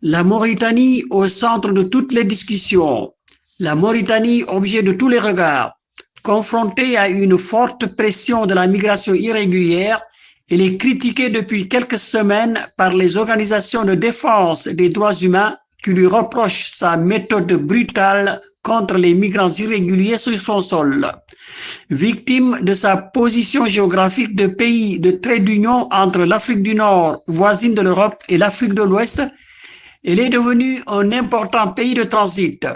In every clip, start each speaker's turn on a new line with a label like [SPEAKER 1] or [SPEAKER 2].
[SPEAKER 1] La Mauritanie au centre de toutes les discussions. La Mauritanie objet de tous les regards. Confrontée à une forte pression de la migration irrégulière, elle est critiquée depuis quelques semaines par les organisations de défense des droits humains qui lui reprochent sa méthode brutale contre les migrants irréguliers sur son sol. Victime de sa position géographique de pays de trait d'union entre l'Afrique du Nord, voisine de l'Europe, et l'Afrique de l'Ouest, elle est devenue un important pays de transit.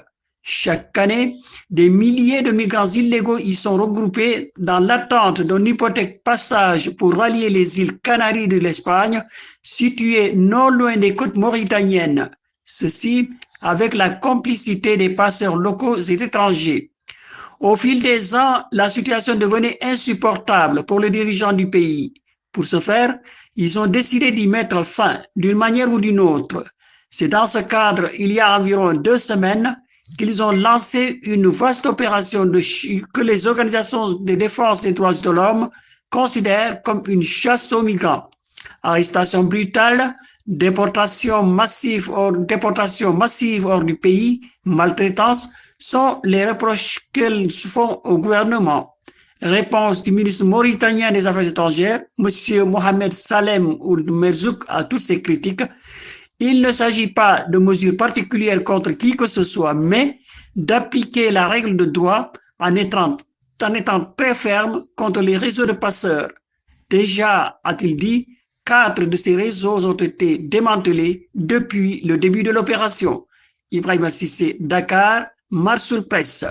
[SPEAKER 1] Chaque année, des milliers de migrants illégaux y sont regroupés dans l'attente d'un hypothèque passage pour rallier les îles Canaries de l'Espagne, situées non loin des côtes mauritaniennes. Ceci avec la complicité des passeurs locaux et étrangers. Au fil des ans, la situation devenait insupportable pour les dirigeants du pays. Pour ce faire, ils ont décidé d'y mettre fin d'une manière ou d'une autre. C'est dans ce cadre, il y a environ 2 semaines, qu'ils ont lancé une vaste opération que les organisations de défense des droits de l'homme considèrent comme une chasse aux migrants. Arrestations brutales, déportations massives hors du pays, maltraitance sont les reproches qu'elles font au gouvernement. Réponse du ministre mauritanien des Affaires étrangères, M. Mohamed Salem Ould Merzouk, à toutes ces critiques. Il ne s'agit pas de mesures particulières contre qui que ce soit, mais d'appliquer la règle de droit en étant très ferme contre les réseaux de passeurs. Déjà, a-t-il dit, 4 de ces réseaux ont été démantelés depuis le début de l'opération. Ibrahima Cissé, Dakar, Marsoul Presse.